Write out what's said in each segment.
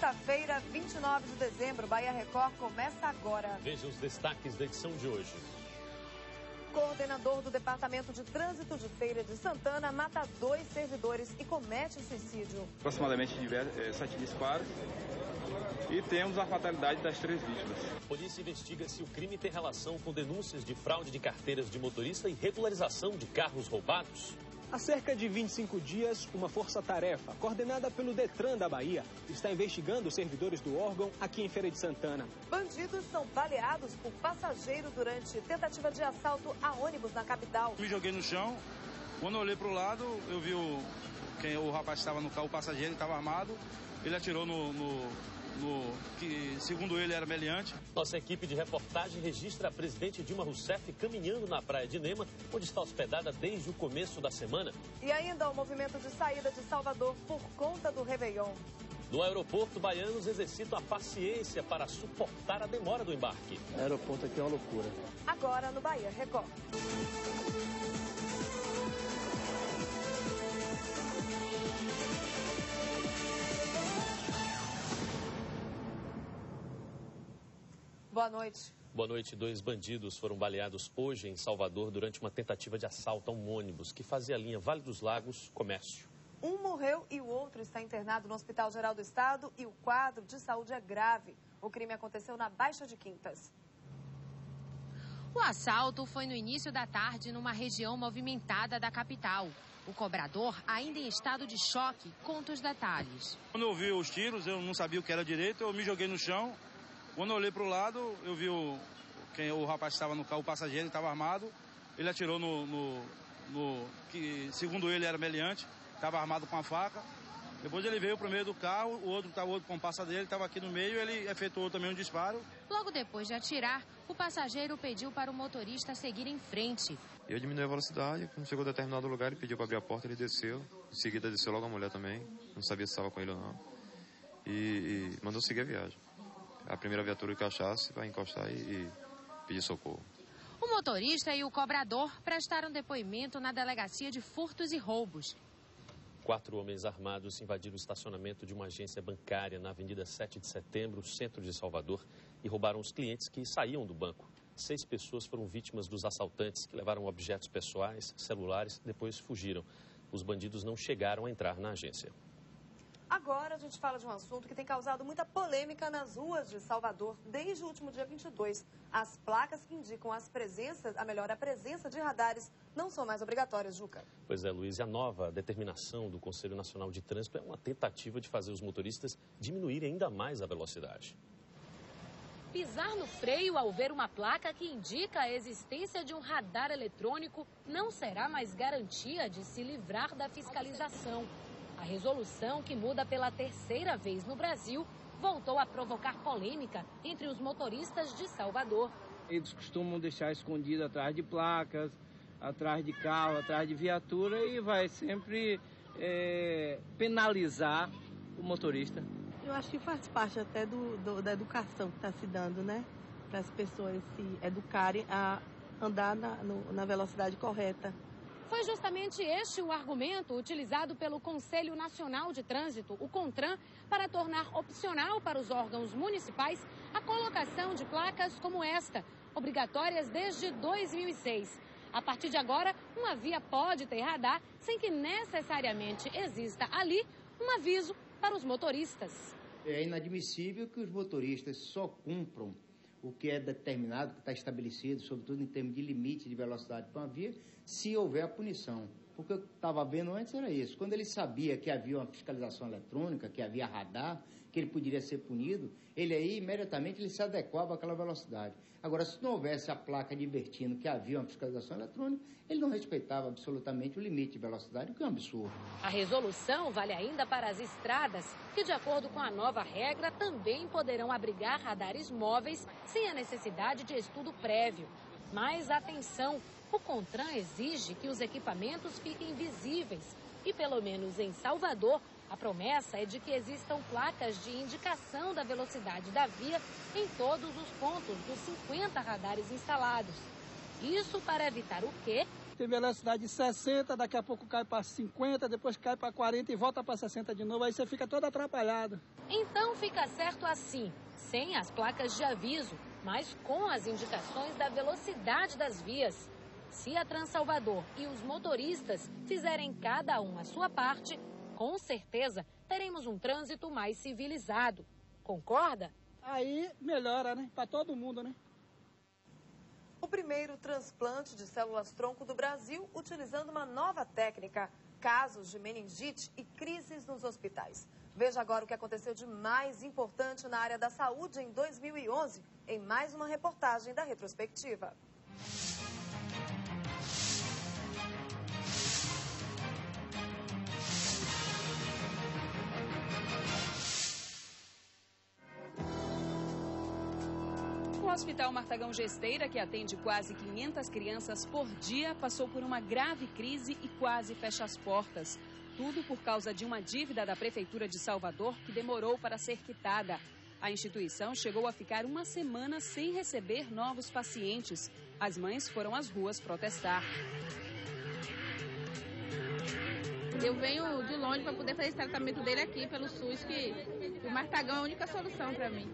Quinta-feira, 29 de dezembro, Bahia Record começa agora. Veja os destaques da edição de hoje. Coordenador do Departamento de Trânsito de Feira de Santana mata 2 servidores e comete suicídio. Aproximadamente 7 disparos e temos a fatalidade das 3 vítimas. A polícia investiga se o crime tem relação com denúncias de fraude de carteiras de motorista e regularização de carros roubados. Há cerca de 25 dias, uma força-tarefa, coordenada pelo Detran da Bahia, está investigando os servidores do órgão aqui em Feira de Santana. Bandidos são baleados por passageiro durante tentativa de assalto a ônibus na capital. Me joguei no chão, quando eu olhei para o lado, eu vi o rapaz que estava no carro, o passageiro, estava armado, ele atirou que segundo ele era meliante. Nossa equipe de reportagem registra a presidente Dilma Rousseff caminhando na praia de Nema, onde está hospedada desde o começo da semana. E ainda o movimento de saída de Salvador por conta do Réveillon. No aeroporto, baianos exercitam a paciência para suportar a demora do embarque. O aeroporto aqui é uma loucura. Agora no Bahia Record. Boa noite. Boa noite. 2 bandidos foram baleados hoje em Salvador durante uma tentativa de assalto a um ônibus que fazia a linha Vale dos Lagos Comércio. Um morreu e o outro está internado no Hospital Geral do Estado e o quadro de saúde é grave. O crime aconteceu na Baixa de Quintas. O assalto foi no início da tarde numa região movimentada da capital. O cobrador, ainda em estado de choque, conta os detalhes. Quando eu vi os tiros, eu não sabia o que era direito, eu me joguei no chão. Quando eu olhei para o lado, eu vi o rapaz que estava no carro, o passageiro, estava armado. Ele atirou que segundo ele era meliante, estava armado com a faca. Depois ele veio para o meio do carro, o outro com o passageiro estava aqui no meio, ele efetuou também um disparo. Logo depois de atirar, o passageiro pediu para o motorista seguir em frente. Eu diminui a velocidade, quando chegou a determinado lugar, ele pediu para abrir a porta, ele desceu. Em seguida desceu logo a mulher também, não sabia se estava com ele ou não. E mandou seguir a viagem. A primeira viatura que achasse vai encostar e pedir socorro. O motorista e o cobrador prestaram depoimento na delegacia de furtos e roubos. 4 homens armados invadiram o estacionamento de uma agência bancária na Avenida 7 de Setembro, centro de Salvador, e roubaram os clientes que saíam do banco. 6 pessoas foram vítimas dos assaltantes, que levaram objetos pessoais, celulares, depois fugiram. Os bandidos não chegaram a entrar na agência. Agora a gente fala de um assunto que tem causado muita polêmica nas ruas de Salvador desde o último dia 22. As placas que indicam a presença de radares não são mais obrigatórias, Juca. Pois é, Luiz, e a nova determinação do Conselho Nacional de Trânsito é uma tentativa de fazer os motoristas diminuírem ainda mais a velocidade. Pisar no freio ao ver uma placa que indica a existência de um radar eletrônico não será mais garantia de se livrar da fiscalização. A resolução, que muda pela 3ª vez no Brasil, voltou a provocar polêmica entre os motoristas de Salvador. Eles costumam deixar escondido atrás de placas, atrás de carro, atrás de viatura e vai sempre penalizar o motorista. Eu acho que faz parte até da educação que está se dando, né? Para as pessoas se educarem a andar na velocidade correta. Foi justamente este o argumento utilizado pelo Conselho Nacional de Trânsito, o CONTRAN, para tornar opcional para os órgãos municipais a colocação de placas como esta, obrigatórias desde 2006. A partir de agora, uma via pode ter radar sem que necessariamente exista ali um aviso para os motoristas. É inadmissível que os motoristas só cumpram o que é determinado, que está estabelecido, sobretudo em termos de limite de velocidade para uma via, se houver a punição. Porque eu estava vendo antes era isso. Quando ele sabia que havia uma fiscalização eletrônica, que havia radar, que ele poderia ser punido, ele aí imediatamente ele se adequava àquela velocidade. Agora, se não houvesse a placa advertindo que havia uma fiscalização eletrônica, ele não respeitava absolutamente o limite de velocidade, o que é um absurdo. A resolução vale ainda para as estradas, que de acordo com a nova regra também poderão abrigar radares móveis sem a necessidade de estudo prévio. Mas atenção, o CONTRAN exige que os equipamentos fiquem visíveis e, pelo menos em Salvador, a promessa é de que existam placas de indicação da velocidade da via em todos os pontos dos 50 radares instalados. Isso para evitar o quê? tem velocidade de 60, daqui a pouco cai para 50, depois cai para 40 e volta para 60 de novo, aí você fica todo atrapalhado. Então fica certo assim, sem as placas de aviso, mas com as indicações da velocidade das vias. Se a Transalvador e os motoristas fizerem cada um a sua parte, com certeza teremos um trânsito mais civilizado. Concorda? Aí melhora, né? Para todo mundo, né? O primeiro transplante de células-tronco do Brasil utilizando uma nova técnica, casos de meningite e crises nos hospitais. Veja agora o que aconteceu de mais importante na área da saúde em 2011, em mais uma reportagem da Retrospectiva. O Hospital Martagão Gesteira, que atende quase 500 crianças por dia, passou por uma grave crise e quase fecha as portas. Tudo por causa de uma dívida da Prefeitura de Salvador que demorou para ser quitada. A instituição chegou a ficar uma semana sem receber novos pacientes. As mães foram às ruas protestar. Eu venho de longe para poder fazer esse tratamento dele aqui pelo SUS, que o Martagão é a única solução para mim.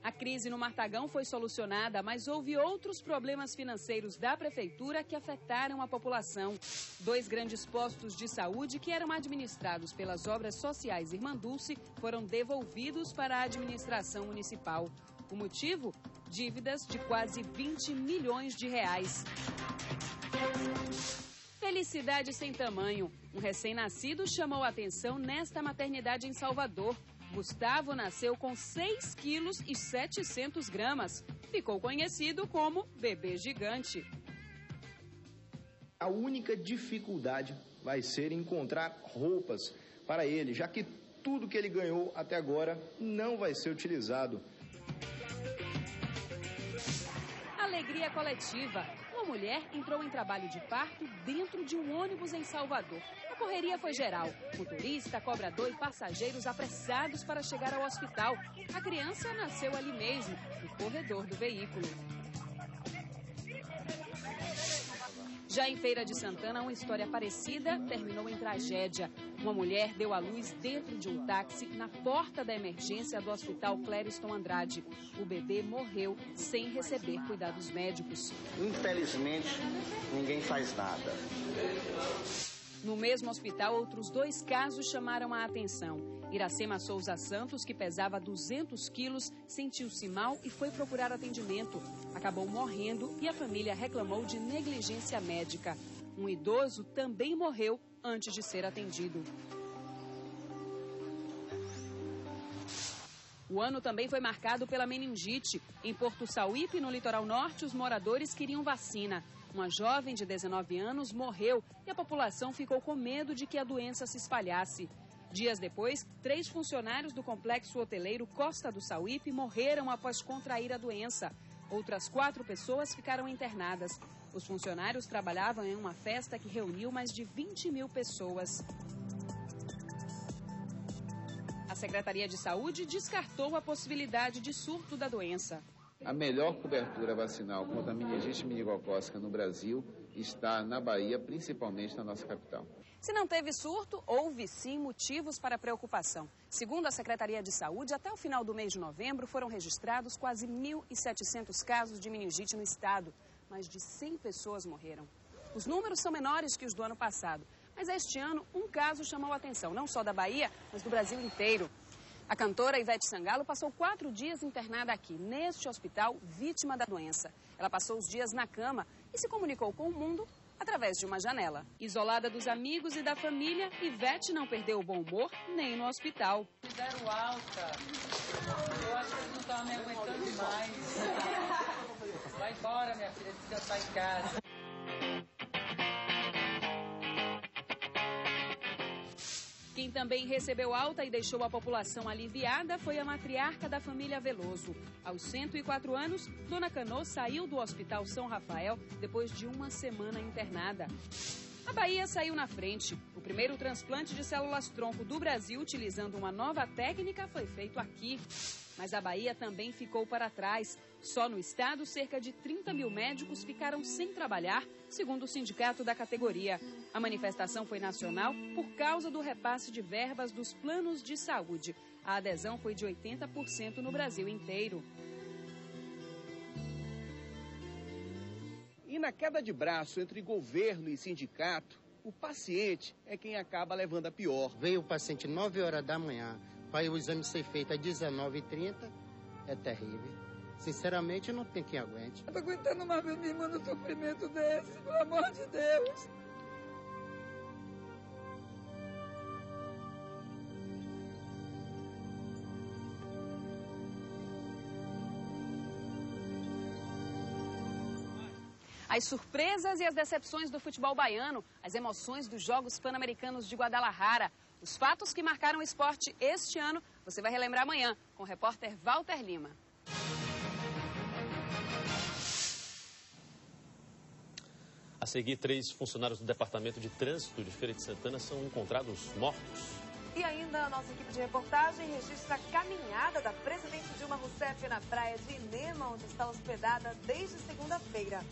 A crise no Martagão foi solucionada, mas houve outros problemas financeiros da Prefeitura que afetaram a população. 2 grandes postos de saúde que eram administrados pelas Obras Sociais Irmã Dulce foram devolvidos para a administração municipal. O motivo? Dívidas de quase 20 milhões de reais. Felicidade sem tamanho. Um recém-nascido chamou a atenção nesta maternidade em Salvador. Gustavo nasceu com 6 quilos e 700 gramas. Ficou conhecido como bebê gigante. A única dificuldade vai ser encontrar roupas para ele, já que tudo que ele ganhou até agora não vai ser utilizado. Alegria coletiva. Uma mulher entrou em trabalho de parto dentro de um ônibus em Salvador. A correria foi geral. Motorista, cobrador e passageiros apressados para chegar ao hospital. A criança nasceu ali mesmo, no corredor do veículo. Já em Feira de Santana, uma história parecida terminou em tragédia. Uma mulher deu à luz dentro de um táxi na porta da emergência do Hospital Clériston Andrade. O bebê morreu sem receber cuidados médicos. Infelizmente, ninguém faz nada. No mesmo hospital, outros 2 casos chamaram a atenção. Iracema Souza Santos, que pesava 200 quilos, sentiu-se mal e foi procurar atendimento. Acabou morrendo e a família reclamou de negligência médica. Um idoso também morreu antes de ser atendido. O ano também foi marcado pela meningite. Em Porto Sauípe, no litoral norte, os moradores queriam vacina. Uma jovem de 19 anos morreu e a população ficou com medo de que a doença se espalhasse. Dias depois, 3 funcionários do complexo hoteleiro Costa do Sauípe morreram após contrair a doença. Outras 4 pessoas ficaram internadas. Os funcionários trabalhavam em uma festa que reuniu mais de 20 mil pessoas. A Secretaria de Saúde descartou a possibilidade de surto da doença. A melhor cobertura vacinal contra a meningite meningocócica no Brasil está na Bahia, principalmente na nossa capital. Se não teve surto, houve sim motivos para preocupação. Segundo a Secretaria de Saúde, até o final do mês de novembro foram registrados quase 1.700 casos de meningite no estado. Mais de 100 pessoas morreram. Os números são menores que os do ano passado. Mas este ano, um caso chamou a atenção, não só da Bahia, mas do Brasil inteiro. A cantora Ivete Sangalo passou 4 dias internada aqui, neste hospital, vítima da doença. Ela passou os dias na cama e se comunicou com o mundo através de uma janela. Isolada dos amigos e da família, Ivete não perdeu o bom humor nem no hospital. Fizeram alta. Eu acho que eles não estavam me aguentando mais. Vai embora, minha filha, descansar em casa. Quem também recebeu alta e deixou a população aliviada foi a matriarca da família Veloso. Aos 104 anos, Dona Canô saiu do Hospital São Rafael depois de uma semana internada. A Bahia saiu na frente. O primeiro transplante de células-tronco do Brasil, utilizando uma nova técnica, foi feito aqui. Mas a Bahia também ficou para trás. Só no estado, cerca de 30 mil médicos ficaram sem trabalhar, segundo o sindicato da categoria. A manifestação foi nacional por causa do repasse de verbas dos planos de saúde. A adesão foi de 80% no Brasil inteiro. E na queda de braço entre governo e sindicato, o paciente é quem acaba levando a pior. Veio o paciente 9 horas da manhã, para o exame ser feito às 19h30, é terrível. Sinceramente, não tem quem aguente. Eu tô aguentando mais meu irmão no sofrimento desse, pelo amor de Deus. As surpresas e as decepções do futebol baiano, as emoções dos Jogos Pan-Americanos de Guadalajara, os fatos que marcaram o esporte este ano, você vai relembrar amanhã com o repórter Walter Lima. A seguir, 3 funcionários do Departamento de Trânsito de Feira de Santana são encontrados mortos. E ainda a nossa equipe de reportagem registra a caminhada da presidente Dilma Rousseff na praia de Inema, onde está hospedada desde segunda-feira.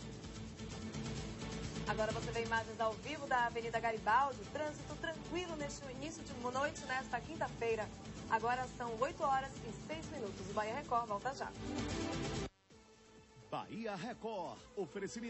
Agora você vê imagens ao vivo da Avenida Garibaldi, trânsito tranquilo neste início de noite nesta quinta-feira. Agora são 8 horas e 6 minutos. O Bahia Record volta já. Bahia Record, oferecimento.